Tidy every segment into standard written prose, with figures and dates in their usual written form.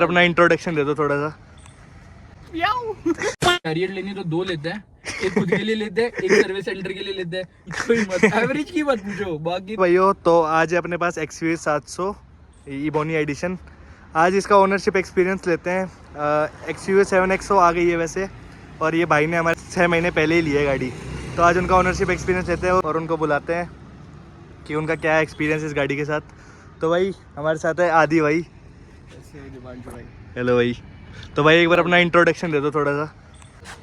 अपना इंट्रोडक्शन दे दो थोड़ा सा। हैरियर लेनी तो दो लेते हैं, एक खुद के लिए लेते हैं, एक सर्विस सेंटर के लिए लेते हैं। कोई मत एवरेज की मत पूछो बाकी। भाइयों तो आज है अपने पास XUV 700 इबोनी एडिशन। आज इसका ओनरशिप एक्सपीरियंस लेते हैं। XUV 7XO आ गई है वैसे, और ये भाई ने हमारे 6 महीने पहले ही ली है गाड़ी। तो आज उनका ओनरशिप एक्सपीरियंस लेते हैं और उनको बुलाते हैं कि उनका क्या एक्सपीरियंस इस गाड़ी के साथ। तो भाई हमारे साथ है आदि भाई। हेलो भाई। तो भाई एक बार अपना इंट्रोडक्शन दे दो थोड़ा सा।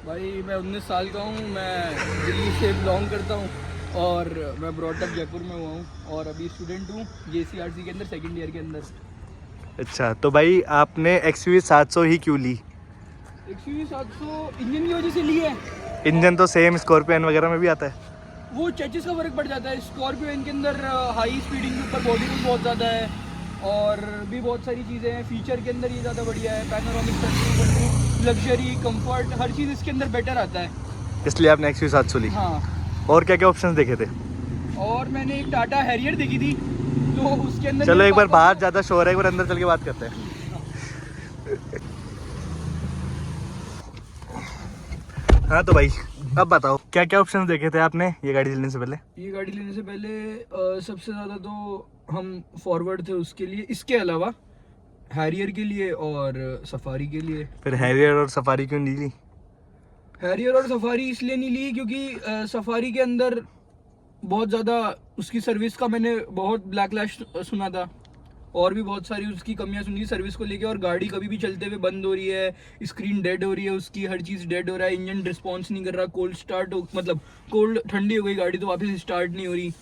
भाई मैं 19 साल का हूँ, मैं दिल्ली से बिलोंग करता हूँ और मैं ब्रॉडअप जयपुर में हुआ हूँ और अभी स्टूडेंट हूँ JCRC के अंदर, सेकंड ईयर के अंदर। अच्छा, तो भाई आपने XUV 700 ही क्यों ली? XUV 700 इंजन की वजह से ली है। इंजन तो सेम स्कॉर्पियन वगैरह में भी आता है। वो चेचिस का फर्क पड़ जाता है। स्कॉर्पियो के अंदर हाई स्पीडिंग के ऊपर बॉडी भी बहुत ज़्यादा है और भी बहुत सारी चीज़ें हैं। फीचर के अंदर ये ज़्यादा बढ़िया है, पैनोरामिक सनरूफ, लग्जरी, कंफर्ट, हर चीज़ इसके अंदर बेटर आता है, इसलिए आपने XUV 700 ली। हाँ। और क्या क्या ऑप्शंस देखे थे? और मैंने एक टाटा हैरियर देखी थी, तो उसके अंदर चलो एक बार बाहर ज़्यादा शोर है, एक बार अंदर चल के बात करते हैं। हाँ तो भाई अब बताओ क्या क्या ऑप्शंस देखे थे आपने ये गाड़ी लेने से पहले? ये गाड़ी लेने से पहले सबसे ज़्यादा तो हम फॉरवर्ड थे उसके लिए, इसके अलावा हैरियर के लिए और सफारी के लिए। फिर हैरियर और सफारी क्यों नहीं ली? हैरियर और सफारी इसलिए नहीं ली क्योंकि सफारी के अंदर बहुत ज़्यादा उसकी सर्विस का मैंने बहुत ब्लैकलैश सुना था और भी बहुत सारी उसकी कमियां सुनी सर्विस को लेके। और गाड़ी कभी भी चलते हुए बंद हो रही है, स्क्रीन डेड हो रही है उसकी, हर चीज़ डेड हो रहा है, इंजन रिस्पॉन्स नहीं कर रहा, कोल्ड स्टार्ट हो, मतलब कोल्ड ठंडी हो गई गाड़ी तो वापस स्टार्ट नहीं हो रही।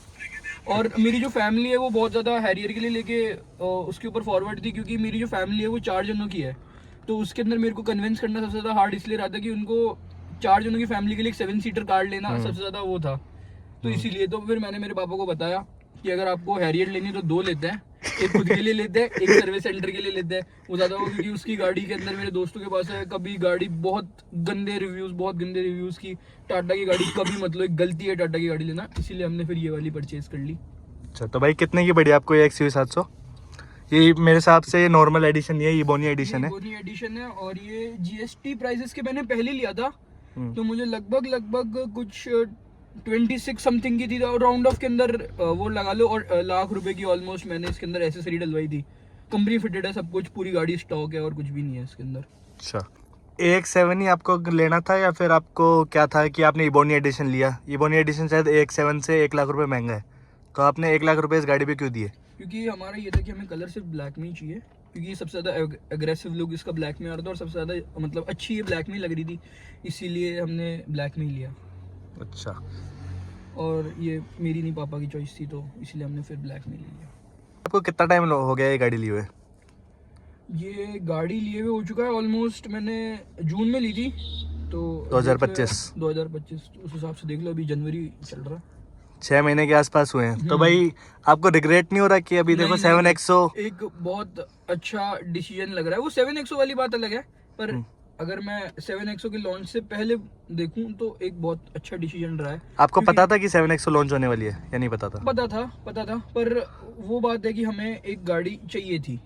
और मेरी जो फैमिली है वो बहुत ज़्यादा हैरियर के लिए लेके उसके ऊपर फॉरवर्ड थी क्योंकि मेरी जो फैमिली है वो 4 जनों की है। तो उसके अंदर मेरे को कन्विंस करना सबसे ज़्यादा हार्ड इसलिए रहा था कि उनको 4 जनों की फैमिली के लिए एक 7 सीटर कार लेना सबसे ज़्यादा वो था। तो इसीलिए तो फिर मैंने मेरे पापा को बताया कि अगर आपको हैरियर लेनी तो दो लेते हैं, एक खुद के लिए लेते हैं, एक सर्विस सेंटर के लिए लेते हैं। वो ज़्यादा वो क्योंकि उसकी गाड़ी के अंदर मेरे दोस्तों के पास है, कभी गाड़ी बहुत गंदे रिव्यूज़ की। टाटा की गाड़ी कभी मतलब एक गलती है टाटा की गाड़ी लेना, इसीलिए हमने फिर ये वाली परचेज कर ली। अच्छा तो भाई कितने की पड़ी आपको ये XUV 700? ये मेरे हिसाब से नॉर्मल एडिशन नहीं है, ये बोनी एडिशन है। बोनी एडिशन है और ये GST प्राइसेस के मैंने पहले लिया था तो मुझे लगभग कुछ 26 समथिंग की थी और राउंड ऑफ के अंदर वो लगा लो और लाख रुपए की ऑलमोस्ट मैंने इसके अंदर एसेसरी डलवाई थी। कंपनी फिटेड है सब कुछ, पूरी गाड़ी स्टॉक है और कुछ भी नहीं है इसके अंदर। अच्छा, AX7 ही आपको लेना था या फिर आपको क्या था कि आपने इबोनी एडिशन लिया? इबोनी एडिशन शायद AX7 से 1 लाख रुपए महंगा है, तो आपने 1 लाख रुपए इस गाड़ी पे क्यों दिए? क्योंकि हमारा ये था कि हमें कलर सिर्फ ब्लैक में ही चाहिए, क्योंकि सबसे ज़्यादा एग्रेसिव लुक इसका ब्लैक में आ रहा था और सबसे ज़्यादा मतलब अच्छी ये ब्लैक में लग रही थी, इसीलिए हमने ब्लैक में ही लिया। अच्छा, और ये मेरी नहीं पापा की चॉइस थी तो इसलिए हमने फिर ब्लैक में ले लिया। आपको कितना टाइम हो गया ये गाड़ी लिए हुए? ये गाड़ी लिए हुए हो चुका है ऑलमोस्ट, मैंने जून में ली थी तो 2025 उस हिसाब से देख लो, अभी जनवरी चल रहा है, 6 महीने के आसपास हुए हैं। तो भाई आपको रिग्रेट नहीं हो रहा कि अभी देखो 7XO एक बहुत अच्छा डिसीजन लग रहा है। वो 7XO वाली बात अलग है, पर अगर मैं 7XO के लॉन्च से पहले देखूं तो एक बहुत अच्छा डिसीजन रहा है। आपको पता था कि 7XO लॉन्च होने वाली है या नहीं पता था? पता था पर वो बात है कि हमें एक गाड़ी चाहिए थी,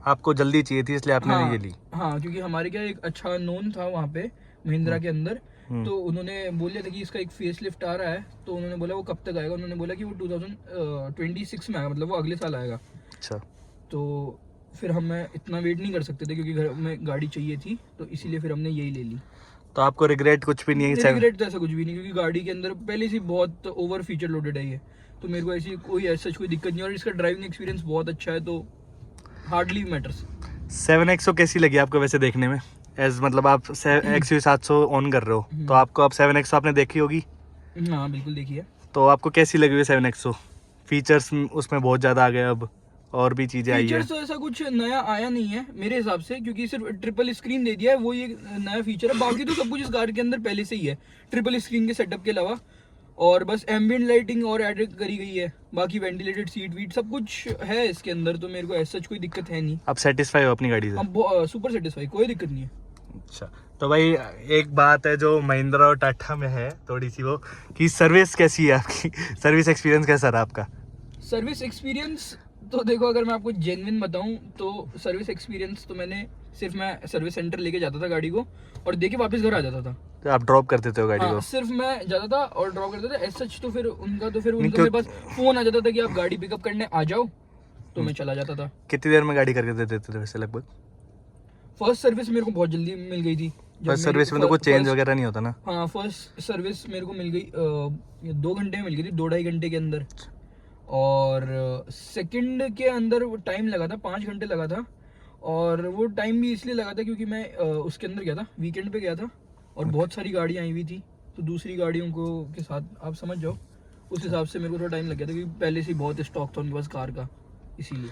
आपको जल्दी चाहिए थी इसलिए आपने ये ली। हाँ, क्योंकि हमारे क्या एक अच्छा नोन था वहाँ पे महिंद्रा के अंदर, तो उन्होंने बोल लिया था कि इसका एक फेस लिफ्ट आ रहा है, तो उन्होंने बोला वो कब तक आएगा, उन्होंने बोला कि वो 2026 में आएगा, मतलब वो अगले साल आएगा। अच्छा, तो फिर हमें इतना वेट नहीं कर सकते थे क्योंकि घर में गाड़ी चाहिए थी, तो इसीलिए फिर हमने यही ले ली। तो आपको रिग्रेट कुछ भी नहीं है? रिग्रेट तो ऐसा कुछ भी नहीं, क्योंकि गाड़ी के अंदर पहले से बहुत ओवर फीचर लोडेड है ये, तो मेरे को ऐसी कोई ऐसा कोई दिक्कत नहीं, और इसका ड्राइविंग एक्सपीरियंस बहुत अच्छा है तो हार्डली मैटर्स। 7XO कैसी लगी आपको वैसे देखने में? एज मतलब आप XUV 700 ऑन कर रहे हो तो आपको अब 7XO आपने देखी होगी? हाँ बिल्कुल देखी है। तो आपको कैसी लगी हुई 7XO? फीचर्स उसमें बहुत ज़्यादा आ गए, अब और भी चीज़ें आई है। फीचर्स तो ऐसा कुछ नया आया नहीं है मेरे हिसाब से, क्योंकि सिर्फ ट्रिपल स्क्रीन दे दिया है, वो ये नया फीचर है। बाकी तो सब कुछ इस कार के अंदर पहले से ही है, ट्रिपल स्क्रीन के सेटअप के अलावा, और बस एम्बिएंट लाइटिंग और ऐड करी गई है, बाकी वेंटिलेटेड सीट वीट सब कुछ है इसके अंदर, तो मेरे को ऐसा कोई दिक्कत है नहीं। आप सेटिस्फाई हो अपनी गाड़ी से? अब सुपर सेटिस्फाई, कोई दिक्कत नहीं है। अच्छा, तो भाई एक बात है जो महिंद्रा और टाटा में है थोड़ी सी, वो कि सर्विस कैसी है आपकी? सर्विस एक्सपीरियंस कैसा रहा आपका? सर्विस एक्सपीरियंस तो देखो, अगर मैं आपको जेन्युइन बताऊं तो सर्विस एक्सपीरियंस तो मैं सर्विस सेंटर लेके जाता था गाड़ी को और देके वापस घर आ जाता था। तो आप ड्रॉप कर देते हो गाड़ी हाँ, को? सिर्फ मैं जाता था और ड्रॉप करता था। एज सच तो फिर नहीं, उनका मेरे पास फोन आ जाता था कि आप गाड़ी पिकअप करने आ जाओ, तो मैं चला जाता था। कितनी देर में गाड़ी करके दे देते थे वैसे लगभग? फर्स्ट सर्विस मेरे को बहुत जल्दी मिल गई थी। फर्स्ट सर्विस में तो कुछ चेंज वगैरह नहीं होता ना? हाँ, फर्स्ट सर्विस मेरे को मिल गई 2 घंटे में मिल गई थी, 2-2.5 घंटे के अंदर। और सेकंड के अंदर वो टाइम लगा था, 5 घंटे लगा था। और वो टाइम भी इसलिए लगा था क्योंकि मैं उसके अंदर गया था, वीकेंड पे गया था और बहुत सारी गाड़ियाँ आई हुई थी, तो दूसरी गाड़ियों को के साथ आप समझ जाओ, उस हिसाब से मेरे को थोड़ा टाइम लग गया था क्योंकि पहले से ही बहुत स्टॉक था उनके पास कार का, इसीलिए।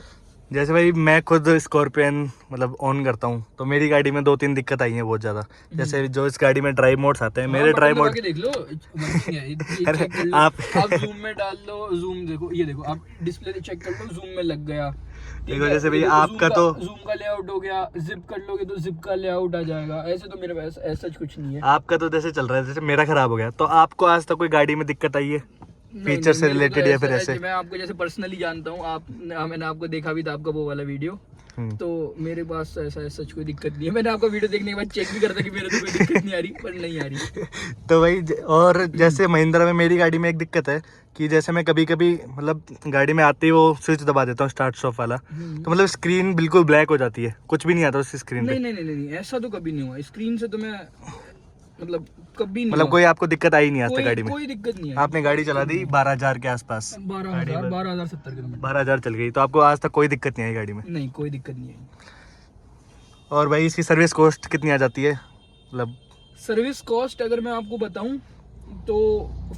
जैसे भाई मैं खुद स्कॉर्पियन मतलब ऑन करता हूँ, तो मेरी गाड़ी में 2-3 दिक्कत आई है बहुत ज़्यादा। जैसे जो इस गाड़ी में ड्राइव मोड्स आते हैं, मेरे ड्राइव मोड देख लो, अरे आप जूम में डाल लो, जूम देखो, ये देखो, आप डिस्प्ले चेक कर लो, जूम में लग गया। देखो जैसे भाई आपका तो जूम का लेआउट हो गया, जिप कर लोगे तो जिप का लेआउट आ जाएगा। ऐसे तो मेरे पास ऐसा कुछ नहीं है। आपका तो जैसे चल रहा है, जैसे मेरा खराब हो गया, तो आपको आज तक कोई गाड़ी में दिक्कत आई है फीचर से रिलेटेड या फिर ऐसे? मैं आपको जैसे पर्सनली जानता हूँ, मैंने आपको देखा भी था, आपका वो वाला वीडियो, तो मेरे पास ऐसा सच कोई दिक्कत नहीं है। मैंने आपका वीडियो देखने के बाद चेक भी करता कि मेरे तो कोई दिक्कत नहीं आ रही, पर नहीं आ रही। तो भाई और जैसे महिंद्रा में मेरी गाड़ी में एक दिक्कत है कि जैसे मैं कभी कभी मतलब गाड़ी में आते ही वो स्विच दबा देता हूँ स्टार्ट स्टॉप वाला, तो मतलब स्क्रीन बिल्कुल ब्लैक हो जाती है, कुछ भी नहीं आता उस स्क्रीन पे। नहीं, ऐसा तो कभी नहीं हुआ स्क्रीन से, तो मैं मतलब कभी नहीं, मतलब कोई आपको दिक्कत आई नहीं आज तक गाड़ी में? कोई दिक्कत नहीं है। आपने गाड़ी चला दी 12,000 के आसपास, 12,070 किलोमीटर, 12,000 चल गई, तो आपको आज तक कोई दिक्कत नहीं आई गाड़ी में? नहीं, कोई दिक्कत नहीं है। और भाई इसकी सर्विस कॉस्ट कितनी आ जाती है? मतलब सर्विस कॉस्ट अगर मैं आपको बताऊं तो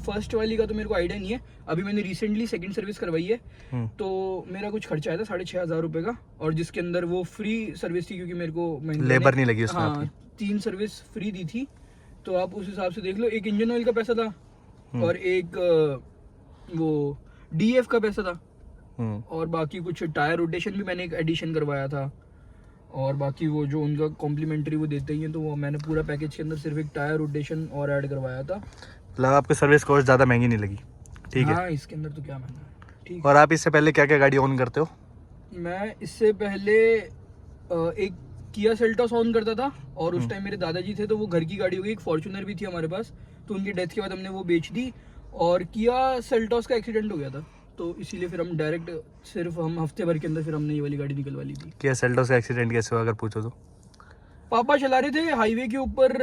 फर्स्ट वाली का तो मेरे को आइडिया नहीं है। अभी मैंने रिसेंटली सेकंड सर्विस करवाई है, तो मेरा कुछ खर्चा आया था 6,500 रुपये का, और जिसके अंदर वो फ्री सर्विस थी क्योंकि मेरे को लेबर नहीं लगी उसमें? हाँ, 3 सर्विस फ्री दी थी, तो आप उस हिसाब से देख लो। एक इंजन ऑयल का पैसा था और एक वो DF का पैसा था, और बाकी कुछ टायर रोटेशन भी मैंने एक एडिशन करवाया था, और बाकी वो जो उनका कॉम्प्लीमेंट्री वो देते ही हैं, तो वो मैंने पूरा पैकेज के अंदर सिर्फ एक टायर रोटेशन और ऐड करवाया था। मतलब आपको सर्विस कॉस्ट ज़्यादा महंगी नहीं लगी? ठीक है। हाँ, इसके अंदर तो क्या महंगा है। ठीक। और आप इससे पहले क्या क्या गाड़ी ऑन करते हो? मैं इससे पहले एक किया सेल्टॉस ऑन करता था, और उस टाइम मेरे दादाजी थे तो वो घर की गाड़ी हो गई। एक फॉर्च्यूनर भी थी हमारे पास, तो उनकी डेथ के बाद हमने वो बेच दी, और किया सेल्टॉस का एक्सीडेंट हो गया था, तो इसीलिए फिर हम डायरेक्ट सिर्फ हम हफ्ते भर के अंदर फिर हमने ये वाली गाड़ी निकलवा ली थी। किया सेल्टॉस का एक्सीडेंट कैसे हुआ अगर पूछो तो? पापा चला रहे थे हाईवे के ऊपर,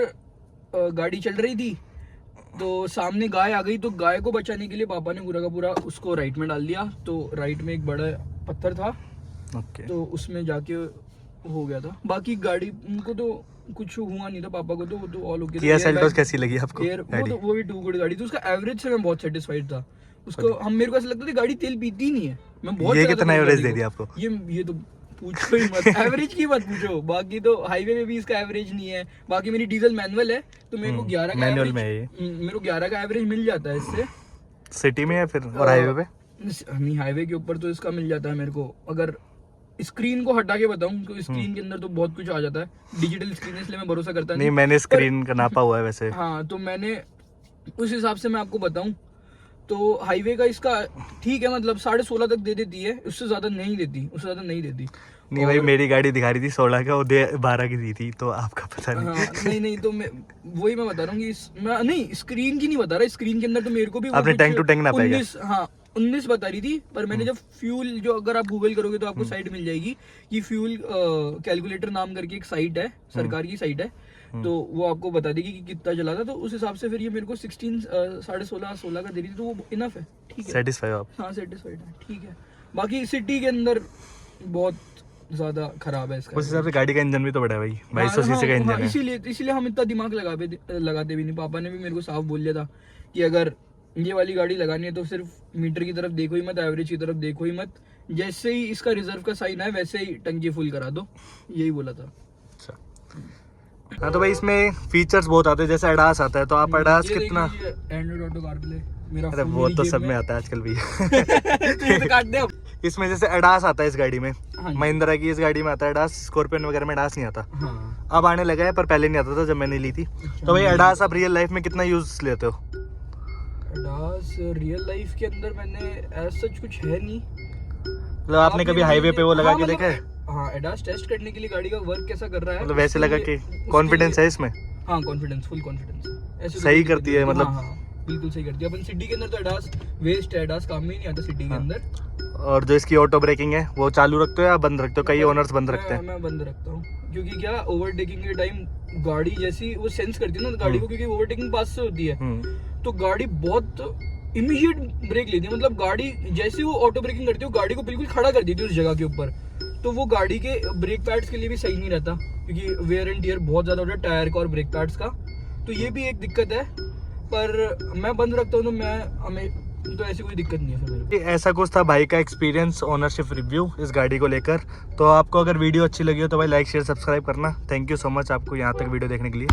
गाड़ी चल रही थी, तो सामने गाय आ गई, तो गाय को बचाने के लिए पापा ने पूरा का पूरा उसको राइट में डाल दिया, तो राइट में एक बड़ा पत्थर था, तो उसमें जाके हो गया था। बाकी गाड़ी उनको तो कुछ हुआ नहीं था, पापा को तो वो तो ऑल ओके। किया सेल्टॉस कैसी लगी आपको? वो भी 2 गुड गाड़ी थी, उसका एवरेज से मैं बहुत सेटिस्फाइड था। उसको मेरे को ऐसा लगता था गाड़ी तेल पीती ही नहीं है। मैं बहुत ये कितना एवरेज दे दिया आपको? ये तो पूछो ही मत, एवरेज की मत पूछो। बाकी तो हाईवे में भी इसका एवरेज नहीं है। बाकी मेरी डीजल मैनुअल है, तो मेरे को 11 का मैनुअल में है, मेरे को 11 का एवरेज मिल जाता है इससे। सिटी में या फिर और हाईवे पे? नहीं, हाईवे के ऊपर तो इसका मिल जाता है मेरे को। अगर स्क्रीन को हटा के बताऊं तो स्क्रीन के अंदर तो बहुत कुछ आ जाता है, डिजिटल स्क्रीन, इसलिए मैं भरोसा करता नहीं। मैंने स्क्रीन का नापा हुआ है वैसे। हाँ, तो मैंने उस हिसाब से मैं आपको बताऊं तो हाईवे का इसका ठीक है, मतलब 16.5 तक दे देती है, उससे ज्यादा नहीं देती, उससे ज्यादा नहीं देती। नहीं भाई, मेरी गाड़ी दिखा रही थी 16 का, वो 12 की दी थी, तो आपका पता नहीं। हाँ, नहीं, तो मैं वही मैं बता रहा हूँ कि मैं नहीं, स्क्रीन की नहीं बता रहा। स्क्रीन के अंदर तो मेरे को भी आपने टैंक टू टैंक ना पाएगा। 19 बता रही थी, पर मैंने जब फ्यूल, जो अगर आप गूगल करोगे तो आपको साइट मिल जाएगी कि फ्यूल कैलकुलेटर नाम करके एक साइट है, सरकार की साइट है, तो वो आपको बता देगी कि कितना चला था। तो उस हिसाब से फिर ये मेरे को 16 का दे रही थी, तो वो इनफ है। ठीक है, सेटिस्फाइड आप? हाँ, सेटिस्फाइड है, ठीक है। बाकी सिटी के अंदर बहुत ज्यादा खराब है इसका। उस हिसाब से गाड़ी का इंजन भी तो बड़ा है भाई, 2200 सीसी का इंजन है। इसीलिए हम इतना दिमाग लगाते भी नहीं। पापा ने भी मेरे को साफ बोल दिया था कि अगर ये वाली गाड़ी लगानी है तो सिर्फ मीटर की तरफ देखो ही मत, एवरेज की तरफ देखो ही मत, जैसे ही इसका रिजर्व का साइन है वैसे ही टंकी फुल करा दो, यही बोला था। अच्छा, हाँ, तो भाई इसमें फीचर्स बहुत आते हैं, जैसे अडास आता है, तो आप अडास कितना? एंड्रॉइड ऑटो कारप्ले मेरा, अरे वो तो सब में आता है आजकल भी। तो काट दे अब। इसमें जैसे अडास आता है इस गाड़ी में, हाँ, महिंद्रा की इस गाड़ी में आता है अडास, स्कॉर्पियन वगैरह में अडास नहीं आता। हाँ, अब आने लगा है, पर पहले नहीं आता था जब मैंने ली थी। तो भाई अडास आप रियल लाइफ में कितना यूज लेते हो? अडास रियल लाइफ के अंदर मैंने ऐसा कुछ है नहीं, मतलब आपने कभी हाईवे पे वो लगा के देखा है? हाँ, एडास टेस्ट करने के लिए गाड़ी का वर्क कैसा कर रहा है, मतलब वैसे लगा के कॉन्फिडेंस है इसमें? हाँ, कॉन्फिडेंस, फुल कॉन्फिडेंस। ऐसे सही करती है मतलब? हाँ, बिल्कुल सही करती है। अपन सिटी के अंदर तो एडास वेस्ट है, एडास काम में ही नहीं आता सिटी के अंदर। और जो इसकी ऑटो ब्रेकिंग है वो चालू रखते हो या बंद रखते हो? कई ओनर्स बंद रखते हैं। मैं बंद रखता हूँ, क्योंकि क्या ओवरटेकिंग के टाइम गाड़ी जैसी वो सेंस करती है ना गाड़ी को, क्योंकि ओवरटेकिंग पास से होती है, तो गाड़ी बहुत इमीडिएट ब्रेक लेती है। मतलब गाड़ी जैसे वो ऑटो ब्रेकिंग करती है, वो गाड़ी को बिल्कुल खड़ा कर देती है उस जगह के ऊपर। तो वो गाड़ी के ब्रेक पैड्स के लिए भी सही नहीं रहता, क्योंकि वेयर एंड टियर बहुत ज़्यादा होता है टायर का और ब्रेक पैड्स का। तो ये भी एक दिक्कत है, पर मैं बंद रखता हूँ, तो हमें तो ऐसी कोई दिक्कत नहीं है फिर मेरे को। ऐसा कुछ था भाई का एक्सपीरियंस, ओनरशिप रिव्यू इस गाड़ी को लेकर। तो आपको अगर वीडियो अच्छी लगी हो तो भाई लाइक शेयर सब्सक्राइब करना। थैंक यू सो मच आपको यहाँ तक वीडियो देखने के लिए।